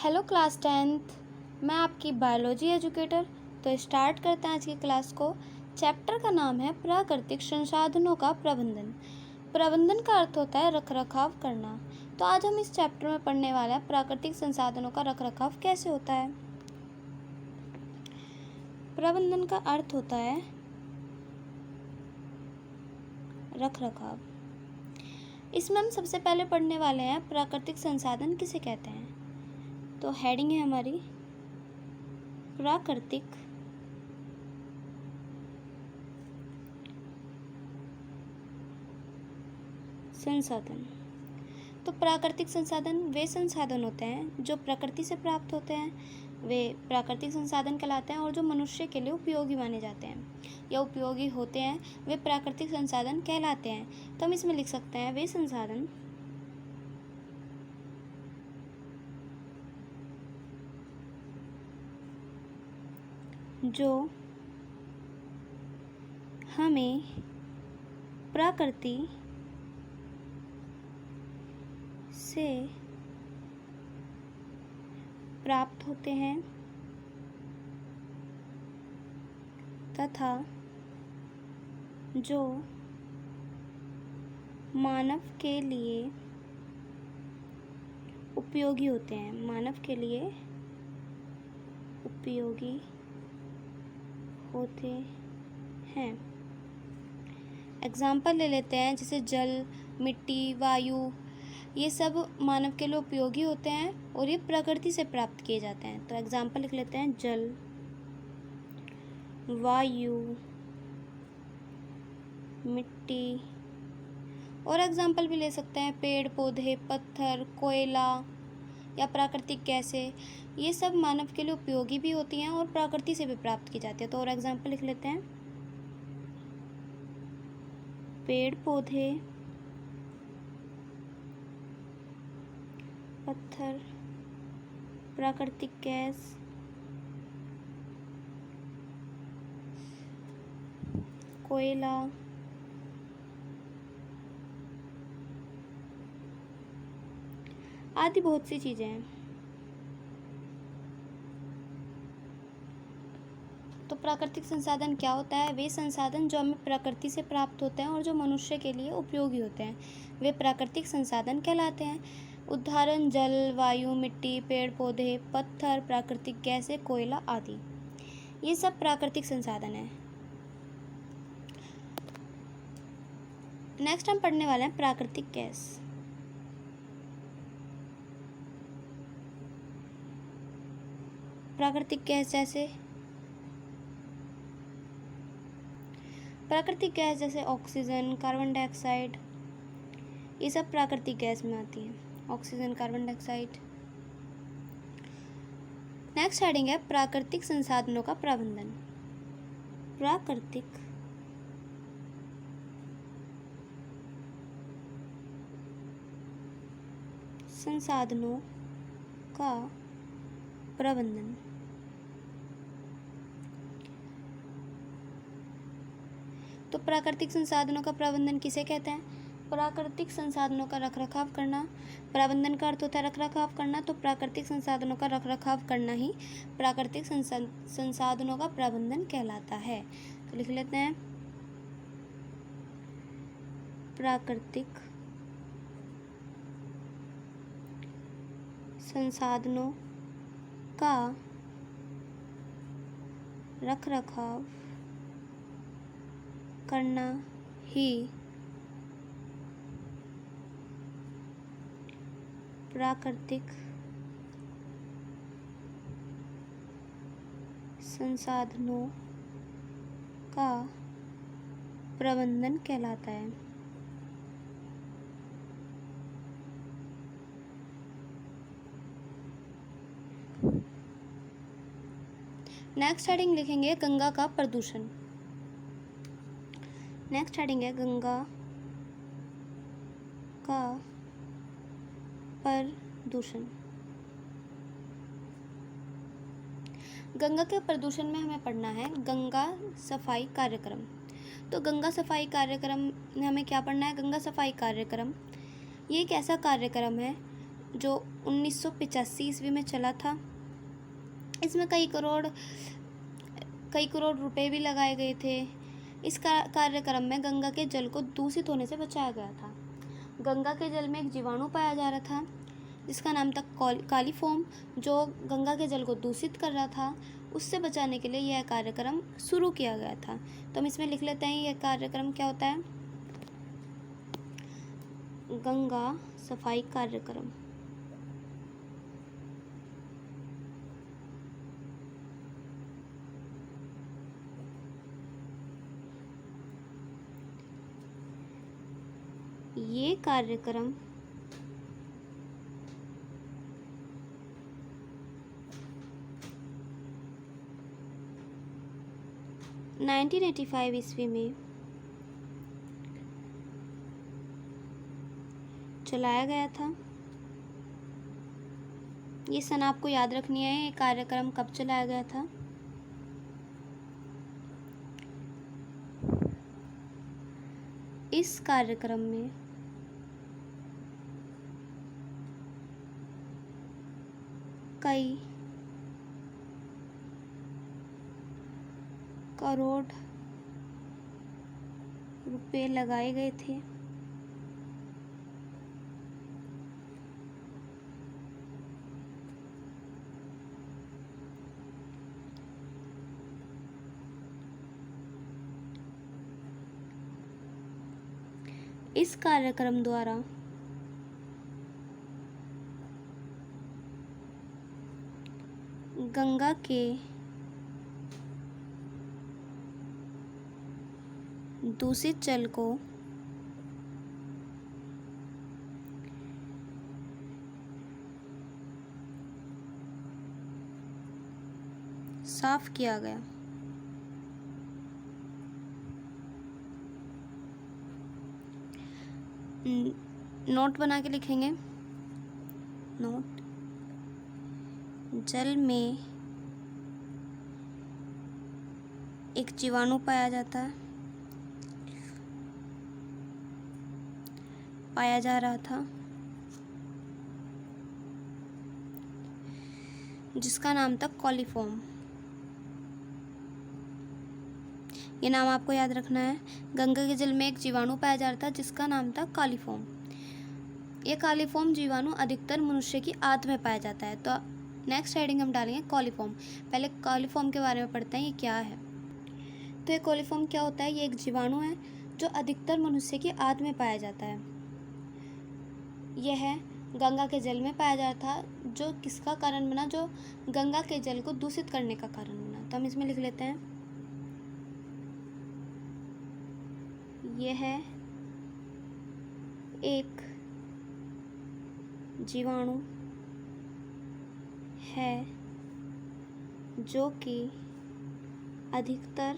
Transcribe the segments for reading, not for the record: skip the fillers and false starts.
Hello class 10th। मैं आपकी biology educator. तो स्टार्ट करते हैं आज की क्लास को। चैप्टर का नाम है प्राकृतिक संसाधनों का प्रबंधन। प्रबंधन का अर्थ होता है रखरखाव करना। तो आज हम इस चैप्टर में पढ़ने वाले हैं प्राकृतिक संसाधनों का रखरखाव कैसे होता है। प्रबंधन का अर्थ होता है रखरखाव। इसमें हम सबसे पहले पढ़ने वाले हैं प्राकृतिक संसाधन किसे कहते हैं। तो हेडिंग है हमारी प्राकृतिक संसाधन। तो प्राकृतिक संसाधन वे संसाधन होते हैं जो प्रकृति से प्राप्त होते हैं, वे प्राकृतिक संसाधन कहलाते हैं, और जो मनुष्य के लिए उपयोगी माने जाते हैं या उपयोगी होते हैं वे प्राकृतिक संसाधन कहलाते हैं। तो हम इसमें लिख सकते हैं वे संसाधन जो हमें प्रकृति से प्राप्त होते हैं तथा जो मानव के लिए उपयोगी होते हैं, मानव के लिए उपयोगी होते हैं। एग्जाम्पल ले लेते हैं, जैसे जल, मिट्टी, वायु, ये सब मानव के लिए उपयोगी होते हैं और ये प्रकृति से प्राप्त किए जाते हैं। तो एग्जाम्पल लिख लेते हैं, जल, वायु, मिट्टी, और एग्जाम्पल भी ले सकते हैं पेड़ पौधे, पत्थर, कोयला या प्राकृतिक गैसें। ये सब मानव के लिए उपयोगी भी होती हैं और प्रकृति से भी प्राप्त की जाती है। तो और एग्जाम्पल लिख लेते हैं, पेड़ पौधे, पत्थर, प्राकृतिक गैस, कोयला, आदि बहुत सी चीज़ें हैं। तो प्राकृतिक संसाधन क्या होता है? वे संसाधन जो हमें प्रकृति से प्राप्त होते हैं और जो मनुष्य के लिए उपयोगी होते हैं वे प्राकृतिक संसाधन कहलाते हैं। उदाहरण जल, वायु, मिट्टी, पेड़ पौधे, पत्थर, प्राकृतिक गैसें, कोयला आदि, ये सब प्राकृतिक संसाधन हैं। नेक्स्ट हम पढ़ने वाले हैं प्राकृतिक गैस। प्राकृतिक गैस जैसे ऑक्सीजन, कार्बन डाइऑक्साइड, ये सब प्राकृतिक गैस में आती हैं। Oxygen, carbon dioxide. Next heading है प्राकृतिक संसाधनों का प्रबंधन। प्राकृतिक संसाधनों का प्रबंधन। तो प्राकृतिक संसाधनों का प्रबंधन किसे कहते हैं? प्राकृतिक संसाधनों का रखरखाव करना। प्रबंधन का अर्थ होता है रखरखाव करना, तो प्राकृतिक संसाधनों का रखरखाव करना ही प्राकृतिक संसाधनों का प्रबंधन कहलाता है। तो लिख लेते हैं, प्राकृतिक संसाधनों का रखरखाव करना ही प्राकृतिक संसाधनों का प्रबंधन कहलाता है। नेक्स्ट हेडिंग लिखेंगे गंगा का प्रदूषण। नेक्स्ट हेडिंग है गंगा का प्रदूषण। गंगा के प्रदूषण में हमें पढ़ना है गंगा सफाई कार्यक्रम। तो गंगा सफाई कार्यक्रम में हमें क्या पढ़ना है? गंगा सफाई कार्यक्रम ये एक ऐसा कार्यक्रम है जो 1985 ईस्वी में चला था। इसमें कई करोड़ रुपए भी लगाए गए थे। इस कार्यक्रम में गंगा के जल को दूषित होने से बचाया गया था। गंगा के जल में एक जीवाणु पाया जा रहा था जिसका नाम था कॉलीफॉर्म, जो गंगा के जल को दूषित कर रहा था। उससे बचाने के लिए यह कार्यक्रम शुरू किया गया था। तो हम इसमें लिख लेते हैं यह कार्यक्रम क्या होता है। गंगा सफाई कार्यक्रम। ये कार्यक्रम नाइनटीन 1985 ईस्वी में चलाया गया था। ये सन आपको याद रखनी है। ये कार्यक्रम कब चलाया गया था। इस कार्यक्रम में कई करोड़ रुपए लगाए गए थे। इस कार्यक्रम द्वारा गंगा के दूषित जल को साफ किया गया। नोट बना के लिखेंगे। नोट, जल में एक जीवाणु पाया जा रहा था जिसका नाम था कॉलीफॉर्म। ये नाम आपको याद रखना है। गंगा के जल में एक जीवाणु पाया जा रहा था जिसका नाम था कॉलीफॉर्म। ये कॉलीफॉर्म जीवाणु अधिकतर मनुष्य की आंत में पाया जाता है। तो नेक्स्ट हेडिंग हम डालेंगे कॉलीफॉर्म। पहले कॉलीफॉर्म के बारे में पढ़ते हैं, ये क्या है। तो ये कॉलीफॉर्म क्या होता है। ये एक जीवाणु है जो अधिकतर मनुष्य की आंत में पाया जाता है। यह गंगा के जल में पाया जाता था, जो किसका कारण बना, जो गंगा के जल को दूषित करने का कारण बना। तो हम इसमें लिख लेते हैं, यह एक जीवाणु है जो कि अधिकतर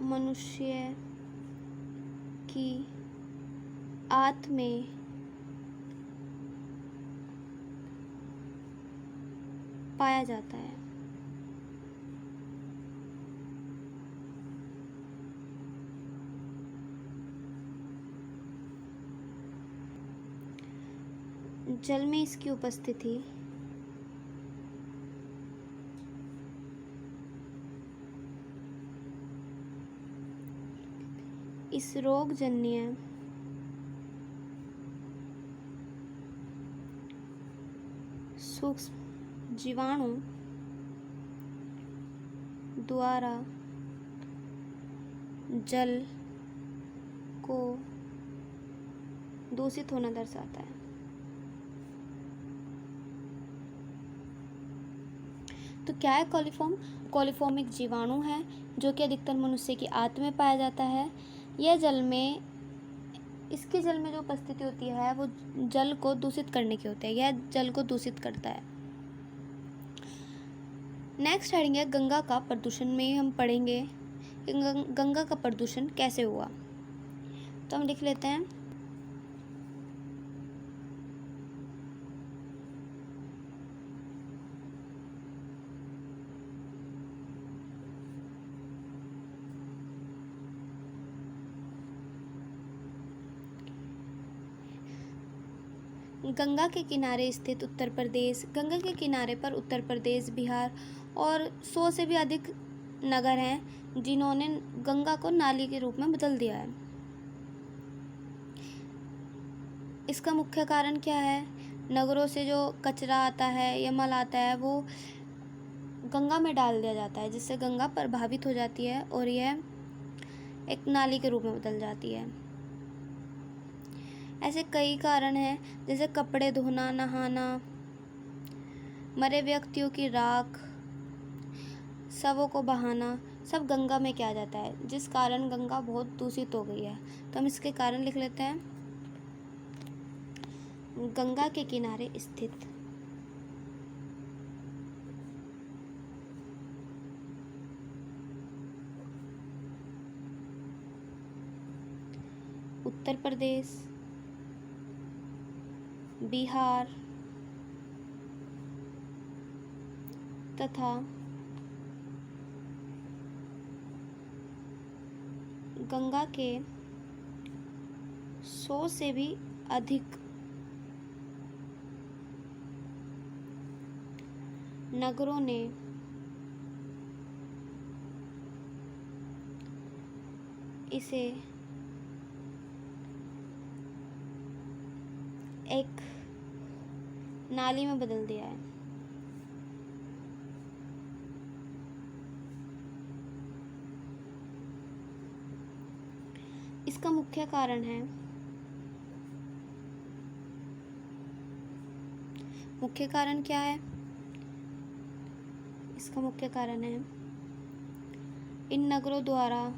मनुष्य की आंत में पाया जाता है। जल में इसकी उपस्थिति इस रोगजन्य सूक्ष्म जीवाणु द्वारा जल को दूषित होना दर्शाता है। तो क्या है कॉलीफॉर्म। कॉलीफॉर्म एक जीवाणु है जो कि अधिकतर मनुष्य की आंत में पाया जाता है। यह इसके जल में जो उपस्थिति होती है वो जल को दूषित करने की होती है। यह जल को दूषित करता है। नेक्स्ट हेडिंग है गंगा का प्रदूषण। में हम पढ़ेंगे गंगा का प्रदूषण कैसे हुआ। तो हम लिख लेते हैं, गंगा के किनारे स्थित उत्तर प्रदेश, गंगा के किनारे पर उत्तर प्रदेश, बिहार और 100 से भी अधिक नगर हैं जिन्होंने गंगा को नाली के रूप में बदल दिया है। इसका मुख्य कारण क्या है? नगरों से जो कचरा आता है या मल आता है वो गंगा में डाल दिया जाता है, जिससे गंगा प्रभावित हो जाती है और यह एक नाली के रूप में बदल जाती है। ऐसे कई कारण हैं, जैसे कपड़े धोना, नहाना, मरे व्यक्तियों की राख, शवों को बहाना, सब गंगा में किया जाता है, जिस कारण गंगा बहुत दूषित हो गई है। तो हम इसके कारण लिख लेते हैं, गंगा के किनारे स्थित उत्तर प्रदेश, बिहार तथा गंगा के 100 से भी अधिक नगरों ने इसे एक नाली में बदल दिया है। इसका मुख्य कारण है, मुख्य कारण क्या है? इसका मुख्य कारण है इन नगरों द्वारा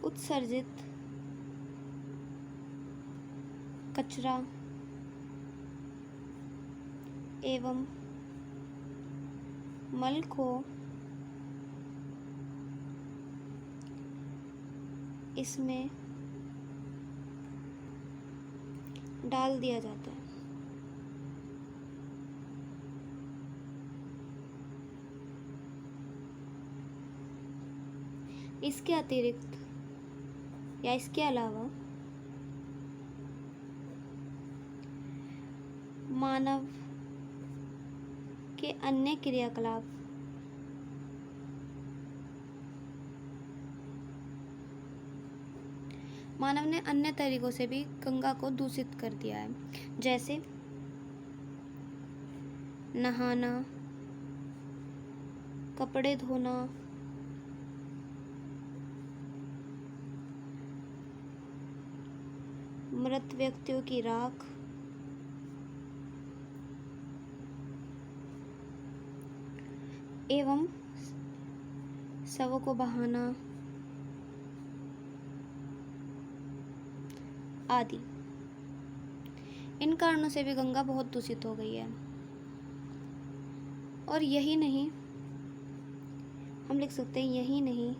उत्सर्जित कचरा एवं मल को इसमें डाल दिया जाता है। इसके अतिरिक्त या इसके अलावा मानव के अन्य क्रियाकलाप मानव ने अन्य तरीकों से भी गंगा को दूषित कर दिया है, जैसे नहाना, कपड़े धोना, मृत व्यक्तियों की राख, एवं शवों को बहाना आदि। इन कारणों से भी गंगा बहुत दूषित हो गई है। और यही नहीं, हम लिख सकते हैं यही नहीं,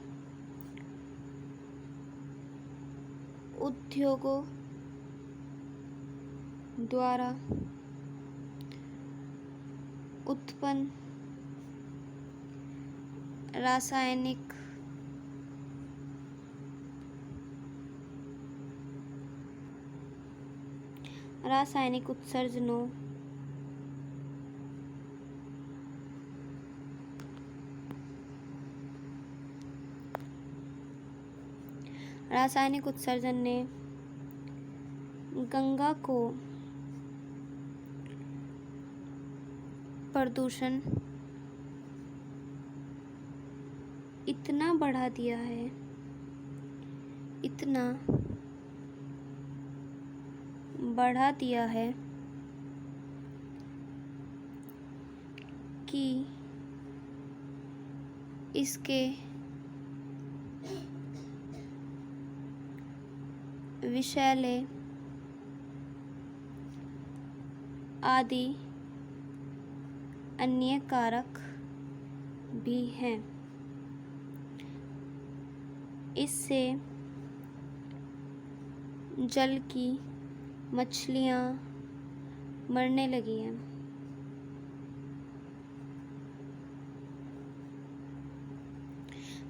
उद्योगों द्वारा उत्पन्न रासायनिक उत्सर्जनों रासायनिक उत्सर्जन ने गंगा को प्रदूषण इतना बढ़ा दिया है, इतना बढ़ा दिया है कि इसके विषैले आदि अन्य कारक भी हैं। इससे जल की मछलियाँ मरने लगी हैं।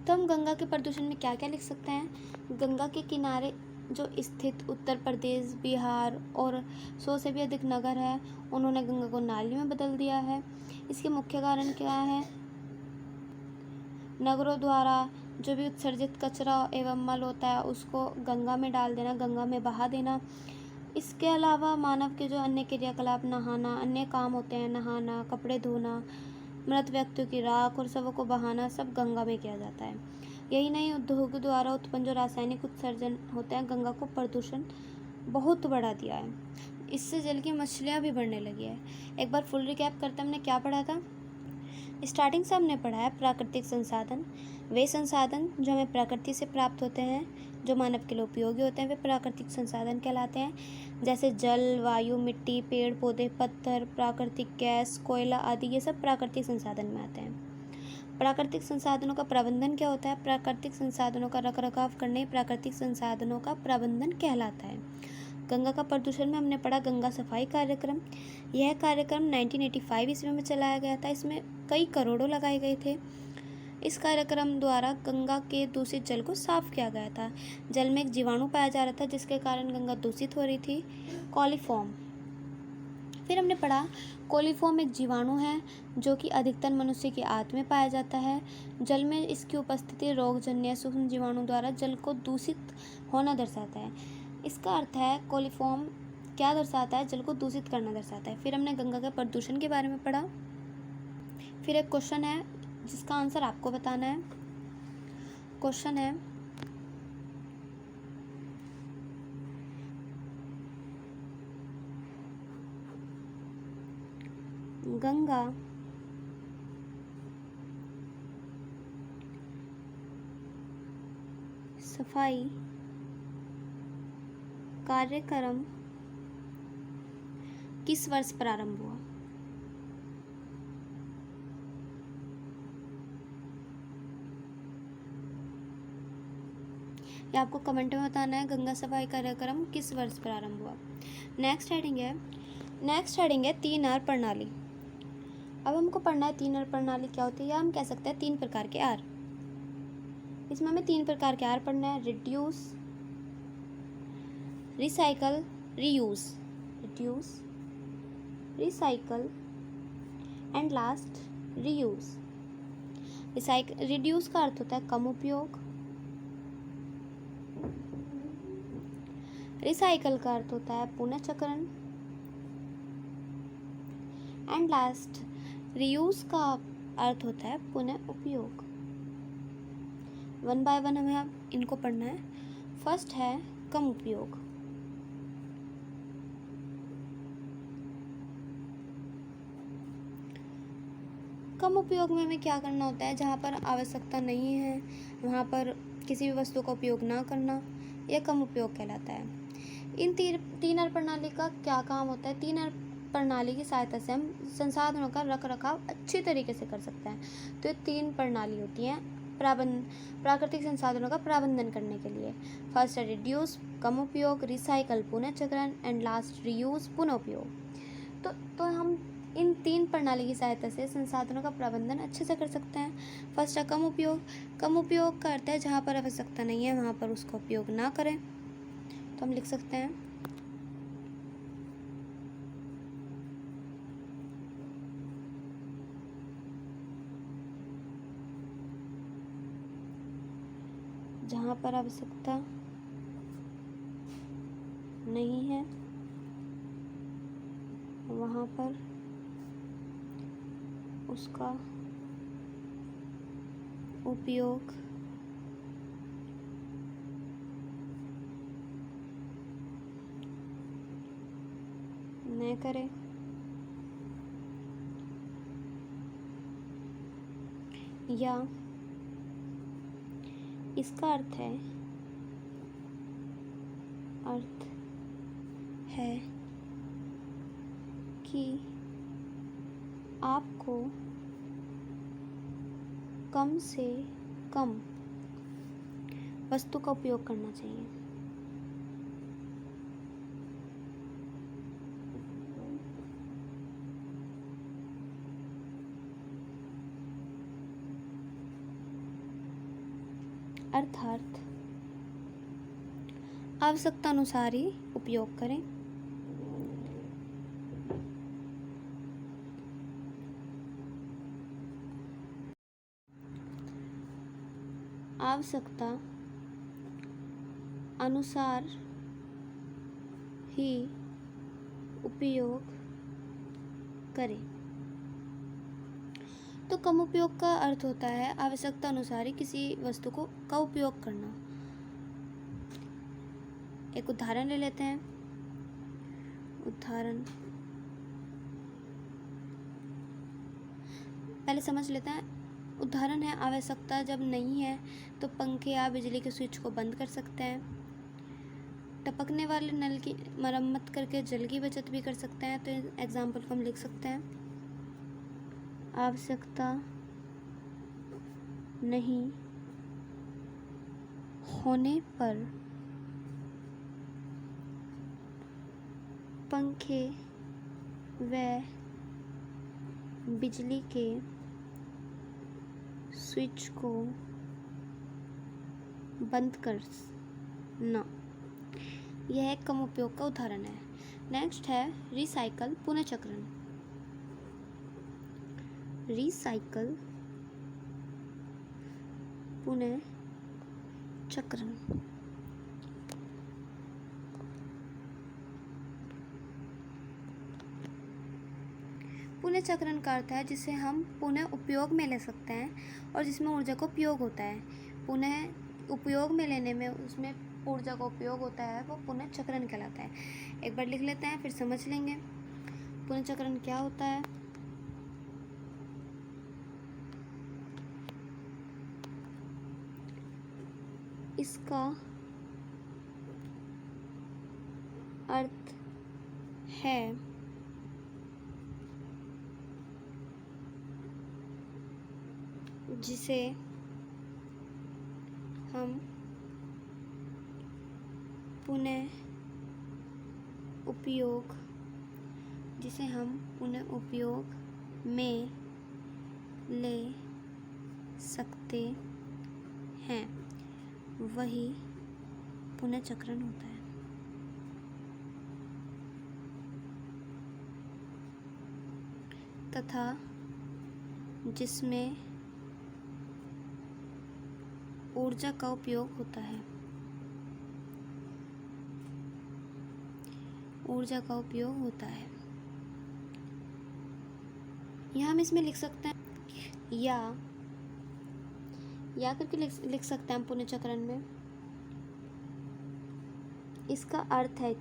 तो हम गंगा के प्रदूषण में क्या क्या लिख सकते हैं? गंगा के किनारे जो स्थित उत्तर प्रदेश, बिहार और 100 से भी अधिक नगर है, उन्होंने गंगा को नाली में बदल दिया है। इसके मुख्य कारण क्या है? नगरों द्वारा जो भी उत्सर्जित कचरा एवं मल होता है उसको गंगा में डाल देना, गंगा में बहा देना। इसके अलावा मानव के जो अन्य क्रियाकलाप, नहाना, अन्य काम होते हैं, नहाना, कपड़े धोना, मृत व्यक्तियों की राख और शवों को बहाना, सब गंगा में किया जाता है। यही नहीं, उद्योग द्वारा उत्पन्न जो रासायनिक उत्सर्जन होते हैं, गंगा को प्रदूषण बहुत बढ़ा दिया है। इससे जल की मछलियाँ भी बढ़ने लगी है। एक बार फुल रिकैप करते, हमने क्या पढ़ा था? स्टार्टिंग से हमने पढ़ा है प्राकृतिक संसाधन। वे संसाधन जो हमें प्रकृति से प्राप्त होते हैं, जो मानव के लिए उपयोगी होते हैं, वे प्राकृतिक संसाधन कहलाते हैं। जैसे जल, वायु, मिट्टी, पेड़ पौधे, पत्थर, प्राकृतिक गैस, कोयला आदि, ये सब प्राकृतिक संसाधन में आते हैं। प्राकृतिक संसाधनों का प्रबंधन क्या होता है? प्राकृतिक संसाधनों का रखरखाव करने प्राकृतिक संसाधनों का प्रबंधन कहलाता है। गंगा का प्रदूषण में हमने पढ़ा गंगा सफाई कार्यक्रम। यह कार्यक्रम 1985 ईस्वी में चलाया गया था। इसमें कई करोड़ों लगाए गए थे। इस कार्यक्रम द्वारा गंगा के दूषित जल को साफ किया गया था। जल में एक जीवाणु पाया जा रहा था जिसके कारण गंगा दूषित हो रही थी, कोलिफॉर्म। फिर हमने पढ़ा कोलिफॉर्म एक जीवाणु है जो कि अधिकतर मनुष्य के आंत में पाया जाता है। जल में इसकी उपस्थिति रोगजन्य सूक्ष्म जीवाणु द्वारा जल को दूषित होना दर्शाता है। इसका अर्थ है कोलिफॉर्म क्या दर्शाता है? जल को दूषित करना दर्शाता है। फिर हमने गंगा के प्रदूषण के बारे में पढ़ा। फिर एक क्वेश्चन है जिसका आंसर आपको बताना है। क्वेश्चन है, गंगा सफाई कार्यक्रम किस वर्ष प्रारंभ हुआ? ये आपको कमेंट में बताना है। गंगा सफाई कार्यक्रम किस वर्ष प्रारंभ हुआ? नेक्स्ट हेडिंग है 3 आर प्रणाली। अब हमको पढ़ना है 3 आर प्रणाली क्या होती है, या हम कह सकते हैं 3 प्रकार के आर। इसमें हमें 3 प्रकार के आर पढ़ना है: reduce, recycle, reuse. Reduce, recycle and last reuse. Reduce का अर्थ होता है कम उपयोग। रिसाइकल का अर्थ होता है पुनःचक्रण। एंड लास्ट रीयूज का अर्थ होता है पुनः उपयोग। 1 बाय 1 हमें अब इनको पढ़ना है। फर्स्ट है कम उपयोग। कम उपयोग में हमें क्या करना होता है? जहाँ पर आवश्यकता नहीं है वहाँ पर किसी भी वस्तु का उपयोग ना करना, यह कम उपयोग कहलाता है। इन 3 आर प्रणाली का क्या काम होता है? 3 आर प्रणाली की सहायता से हम संसाधनों का रखरखाव अच्छी तरीके से कर सकते हैं। तो ये 3 प्रणाली होती हैं प्राकृतिक संसाधनों का प्रबंधन करने के लिए। फर्स्ट है रिड्यूस, कम उपयोग, रिसाइकल, पुनःचक्रण एंड लास्ट रीयूज, पुनः उपयोग। तो हम इन 3 प्रणाली की सहायता से संसाधनों का प्रबंधन अच्छे से कर सकते हैं। फर्स्ट है कम उपयोग। कम उपयोग का अर्थ है जहाँ पर आवश्यकता नहीं है वहाँ पर उसका उपयोग ना करें। तो हम लिख सकते हैं जहाँ पर आवश्यकता नहीं है वहाँ पर उसका उपयोग न करें। या इसका अर्थ है कि आपको कम से कम वस्तु का उपयोग करना चाहिए। अर्थात आवश्यकता अनुसार ही उपयोग करें। आवश्यकता अनुसार ही उपयोग करें। तो कम उपयोग का अर्थ होता है आवश्यकता अनुसार ही किसी वस्तु का उपयोग करना। एक उदाहरण ले लेते हैं। उदाहरण पहले समझ लेते हैं। उदाहरण है, आवश्यकता जब नहीं है तो पंखे या बिजली के स्विच को बंद कर सकते हैं। टपकने वाले नल की मरम्मत करके जल की बचत भी कर सकते हैं। तो एग्जाम्पल को हम लिख सकते हैं, आवश्यकता नहीं होने पर पंखे व बिजली के स्विच को बंद करना। यह एक कम उपयोग का उदाहरण है। नेक्स्ट है रिसाइकल, पुनर्चक्रण। रिसाइकल पुनर्चक्रण पुनर्चक्रण का अर्थ है जिसे हम पुनः उपयोग में ले सकते हैं और जिसमें ऊर्जा का उपयोग होता है। पुनः उपयोग में लेने में उसमें ऊर्जा का उपयोग होता है, वो पुनर्चक्रण कहलाता है। एक बार लिख लेते हैं, फिर समझ लेंगे पुनर्चक्रण क्या होता है। इसका अर्थ है जिसे हम पुनः उपयोग में ले सकते हैं, वही पुनर्चक्रण होता है। तथा जिसमें ऊर्जा का उपयोग होता है। यहाँ हम इसमें लिख सकते हैं या करके लिख सकते हैं पुनर्चक्रण में। इसका अर्थ है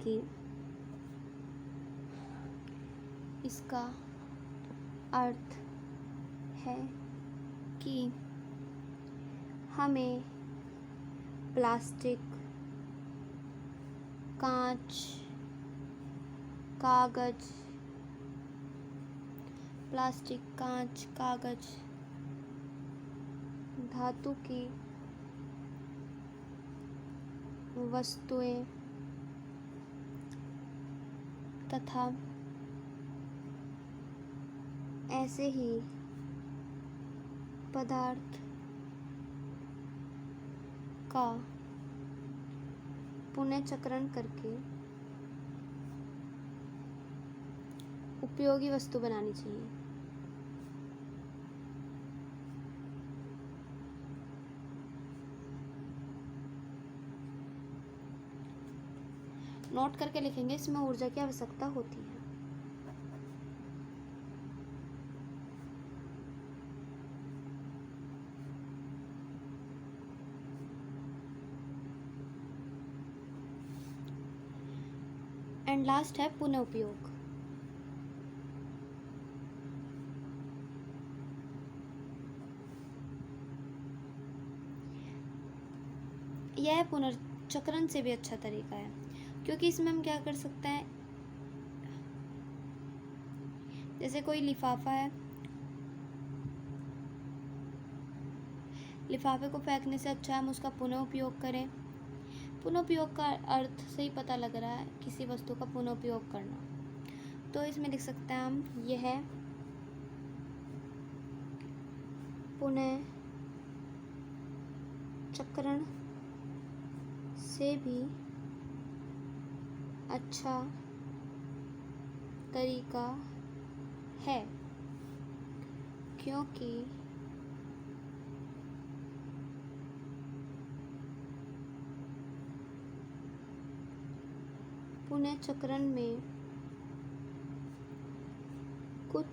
कि हमें प्लास्टिक, कांच, कागज, धातु की वस्तुएं तथा ऐसे ही पदार्थ का पुनर्चक्रण करके उपयोगी वस्तु बनानी चाहिए। नोट करके लिखेंगे, इसमें ऊर्जा की आवश्यकता होती है। एंड लास्ट है पुनः उपयोग। यह पुनर्चक्रण से भी अच्छा तरीका है, क्योंकि इसमें हम क्या कर सकते हैं, जैसे कोई लिफाफा है, लिफाफे को फेंकने से अच्छा हम उसका पुनः उपयोग करें। पुनः उपयोग का अर्थ से ही पता लग रहा है किसी वस्तु का पुनः उपयोग करना। तो इसमें लिख सकते हैं हम, यह पुनर्चक्रण से भी अच्छा तरीका है, क्योंकि पुनःचक्रण में कुछ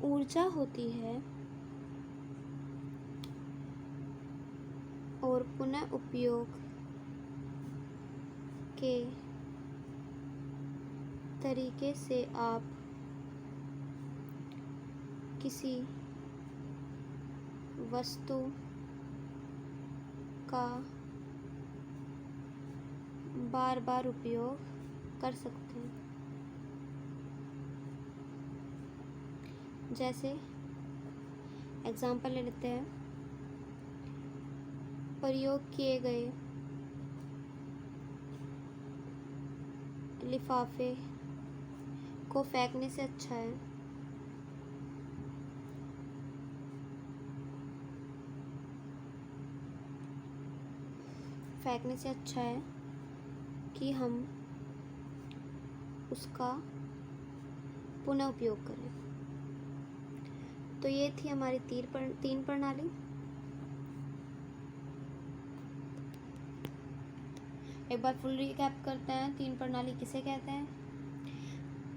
ऊर्जा होती है और पुनः उपयोग के तरीके से आप किसी वस्तु का बार बार उपयोग कर सकते हैं। जैसे एग्जाम्पल ले लेते हैं, प्रयोग किए गए लिफाफे को फेंकने से अच्छा है कि हम उसका पुनः उपयोग करें। तो ये थी हमारी तीन प्रणाली। एक बार फुल रिकैप करते हैं। तीन प्रणाली किसे कहते हैं,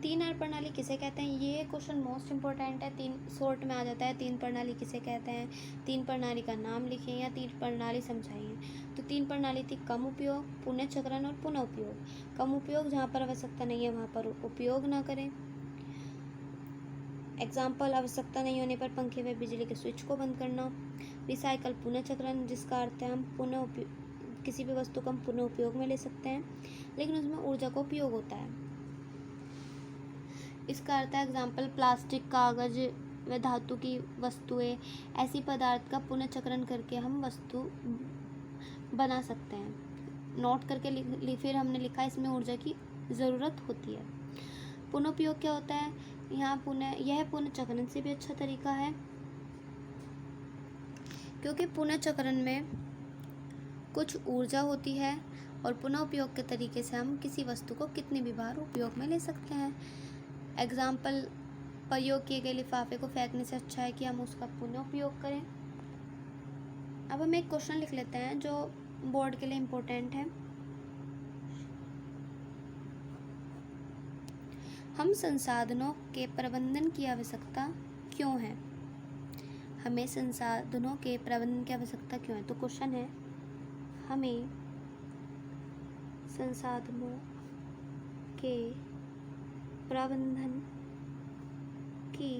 तीन आर प्रणाली किसे कहते हैं, ये क्वेश्चन मोस्ट इम्पोर्टेंट है। तीन शॉर्ट में आ जाता है, तीन प्रणाली किसे कहते हैं, तीन प्रणाली का नाम लिखिए या तीन प्रणाली समझाइए। तो तीन प्रणाली थी कम उपयोग, पुनःचक्रण और पुनः उपयोग। कम उपयोग जहाँ पर आवश्यकता नहीं है वहाँ पर उपयोग ना करें। एग्जाम्पल, आवश्यकता नहीं होने पर पंखे व बिजली के स्विच को बंद करना। रिसाइकल पुनःचक्रण, जिसका अर्थ है हम किसी भी वस्तु को हम पुनः उपयोग में ले सकते हैं, लेकिन उसमें ऊर्जा का उपयोग होता है। इसका अर्थ है एग्जाम्पल, प्लास्टिक, कागज व धातु की वस्तुएं, ऐसी पदार्थ का पुनःचक्रण करके हम वस्तु बना सकते हैं। नोट करके फिर हमने लिखा इसमें ऊर्जा की ज़रूरत होती है। पुनः उपयोग क्या होता है, यह पुनःचक्रण से भी अच्छा तरीका है, क्योंकि पुनःचक्रण में कुछ ऊर्जा होती है और पुनः उपयोग के तरीके से हम किसी वस्तु को कितनी भी बार उपयोग में ले सकते हैं। एग्जाम्पल, प्रयोग किए गए लिफाफे को फेंकने से अच्छा है कि हम उसका पुनः उपयोग करें। अब हम एक क्वेश्चन लिख लेते हैं जो बोर्ड के लिए इम्पोर्टेंट है। हम संसाधनों के प्रबंधन की आवश्यकता क्यों है, हमें संसाधनों के प्रबंधन की आवश्यकता क्यों है। तो क्वेश्चन है, हमें संसाधनों के प्रबंधन की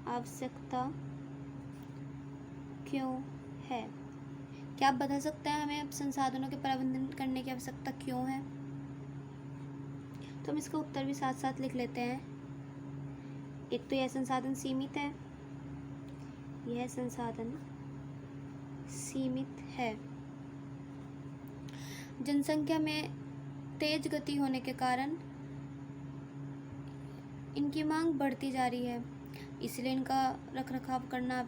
आवश्यकता क्यों है। क्या आप बता सकते हैं हमें संसाधनों के प्रबंधन करने की आवश्यकता क्यों है। तो हम इसका उत्तर भी साथ साथ लिख लेते हैं। एक तो यह संसाधन सीमित है, यह संसाधन सीमित है। जनसंख्या में तेज गति होने के कारण इनकी मांग बढ़ती जा रही है, इसलिए इनका रखरखाव करना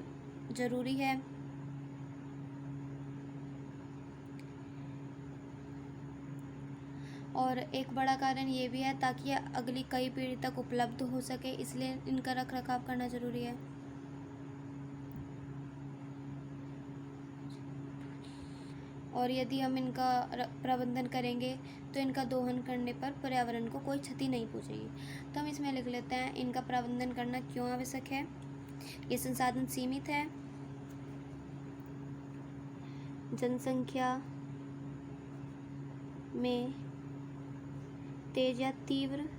जरूरी है। और एक बड़ा कारण ये भी है ताकि अगली कई पीढ़ी तक उपलब्ध हो सके, इसलिए इनका रखरखाव करना जरूरी है। और यदि हम इनका प्रबंधन करेंगे तो इनका दोहन करने पर पर्यावरण को कोई क्षति नहीं पहुंचेगी। तो हम इसमें लिख लेते हैं, इनका प्रबंधन करना क्यों आवश्यक है। ये संसाधन सीमित है, जनसंख्या में तेज या तीव्र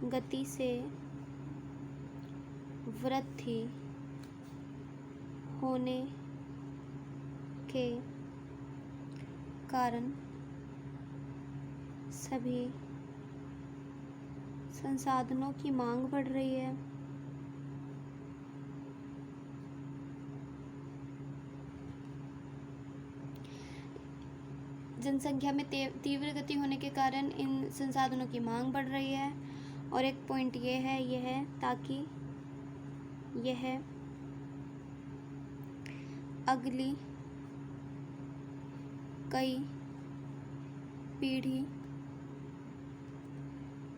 गति से वृद्धि होने के कारण सभी संसाधनों की मांग बढ़ रही है। जनसंख्या में तीव्र गति होने के कारण इन संसाधनों की मांग बढ़ रही है। और एक पॉइंट ये है ताकि यह अगली कई पीढ़ी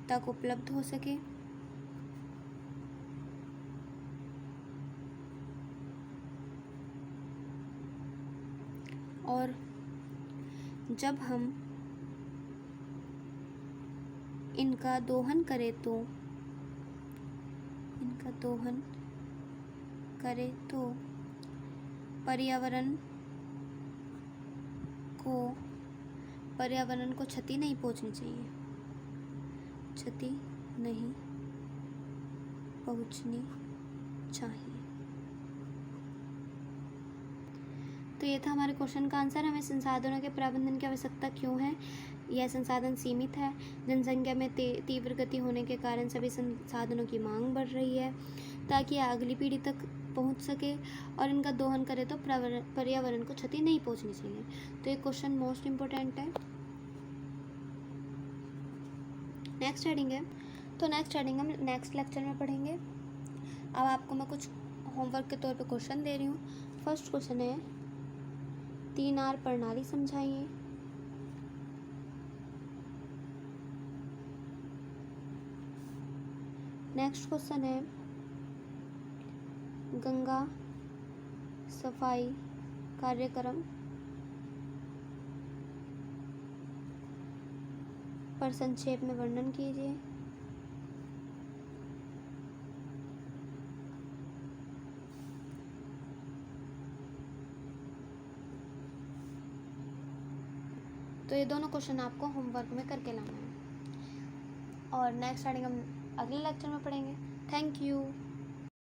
तक उपलब्ध हो सके। और जब हम इनका दोहन करें तो पर्यावरण को क्षति नहीं पहुंचनी चाहिए, तो ये था हमारे क्वेश्चन का आंसर। हमें संसाधनों के प्रबंधन की आवश्यकता क्यों है? यह संसाधन सीमित है, जनसंख्या में तीव्र गति होने के कारण सभी संसाधनों की मांग बढ़ रही है ताकि अगली पीढ़ी तक पहुंच सके, और इनका दोहन करें तो पर्यावरण को क्षति नहीं पहुंचनी चाहिए। तो ये क्वेश्चन मोस्ट इम्पोर्टेंट है। नेक्स्ट हेडिंग है, तो नेक्स्ट हेडिंग हम नेक्स्ट लेक्चर में पढ़ेंगे। अब आपको मैं कुछ होमवर्क के तौर पे क्वेश्चन दे रही हूँ। फर्स्ट क्वेश्चन है 3R प्रणाली समझाइए। नेक्स्ट क्वेश्चन है गंगा सफाई कार्यक्रम पर संक्षेप में वर्णन कीजिए। तो ये दोनों क्वेश्चन आपको होमवर्क में करके लाना है, और नेक्स्ट हेडिंग हम अगले लेक्चर में पढ़ेंगे। Thank you.